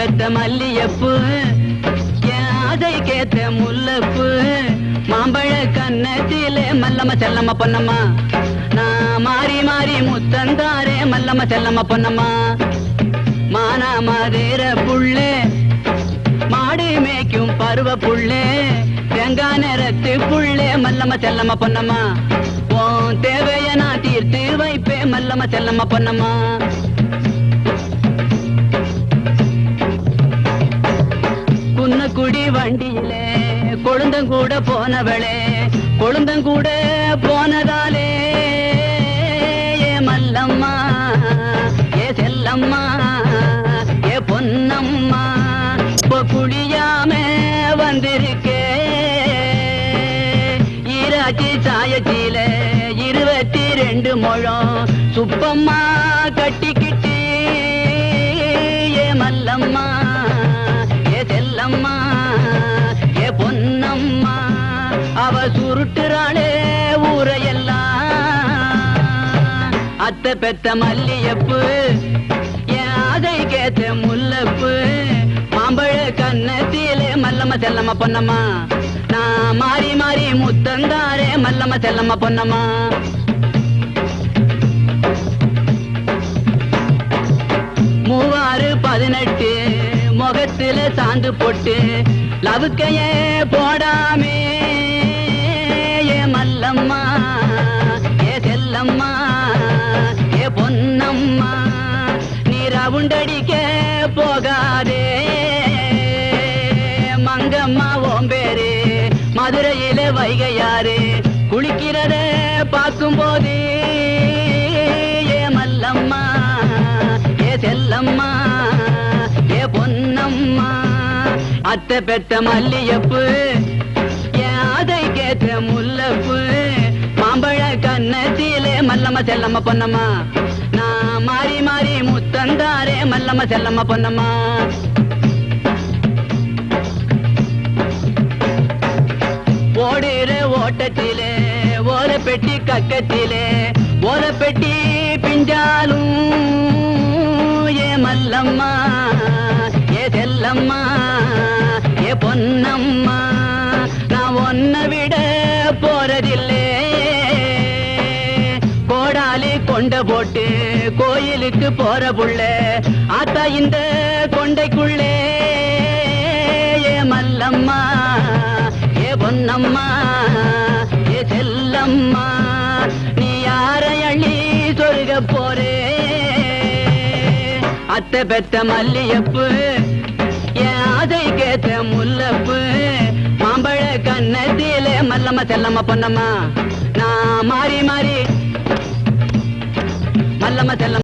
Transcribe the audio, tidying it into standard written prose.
பெத்த மல்லியப்பு அதை கேத்த முல்லப்பு மாம்பழ கண்ணத்திலே மல்லம்மா செல்லம்மா பொன்னம்மா நான் மாறி மாறி முத்தந்தாரே மல்லம்மா செல்லம்மா பொன்னம்மா மானா மாதேர புள்ளே மாடு மேய்க்கும் பருவ புள்ளே தேங்காய் நேரத்து புள்ளே மல்லம்மா செல்லம்மா பொன்னம்மா உன் தேவைய நான் தீர்த்து வைப்பே மல்லம்மா செல்லம்மா பொன்னம்மா குன்னக்குடி வண்டியிலே கொழுந்தங்கூட போனவளே கொழுந்தங்கூட போனதாலே ஏ மல்லம்மா ஏ செல்லம்மா ஏ பொன்னம்மா குளியாம வந்திருக்கே ஈராட்சி சாயச்சில 22 முழம் சுப்பம்மா கட்டிக்கிட்டு ஏ மல்லம்மா ஏ செல்லம்மா ஏ பொன்னம்மா அவ சுருட்டுறாளே ஊரையெல்லாம் அத்தை பெத்த மல்லியப்பு அதை கேத்த முல்லப்பு மாம்பழ கண்ணத்திலே மல்லம்மா செல்லம்மா பொன்னம்மா நான் மாறி மாறி முத்தந்தாரே மல்லம்மா செல்லம்மா பொன்னம்மா மூவாறு 18 முகத்தில சாந்து போட்டு லவுக்கையே போடாமே ஏ மல்லம்மா ஏ செல்லம்மா ஏ பொன்னம்மா நீ ரவுண்டடிக்க போகாதே மங்கம்மா ஓம்பேரு மதுரையிலே வைகையாறு குளிக்கிறத பார்க்கும் போது ஏ மல்லம்மா ஏ செல்லம்மா ஏ பொன்னம்மா அத்தை பெத்த மல்லியப்பு அதை கேத்த முல்லப்பு மாம்பழ கண்ணத்திலே மல்லம்மா செல்லம்மா பொன்னம்மா நான் மாறி மாறி முத்தந்தாரே மல்லம்மா செல்லம்மா பொன்னம்மா ஓடுற ஓட்டத்திலே ஓல பெட்டி கக்கத்திலே ஓல பெட்டி பிஞ்சாலும் ஏ மல்லம்மா ஏ செல்லம்மா ஏ பொன்னம்மா நான் ஒன்ன விட போறதில்லே கோடாலி கொண்ட போட்டு கோயிலுக்கு போற புள்ள ஆத்தா இந்த கொண்டைக்குள்ளே ஏ மல்லம்மா ஏ பொன்னம்மா ஏ செல்லம்மா நீ யாரை அள்ளி சொருக போறே அத்தை பெத்த மல்லியப்பு அதை கேத்த முல்லப்பு மாம்பழ கண்ணத்திலே மல்லம்மா செல்லம்மா பொன்னம்மா நான் மாறி மாறி மல்லம்மா செல்லம்மா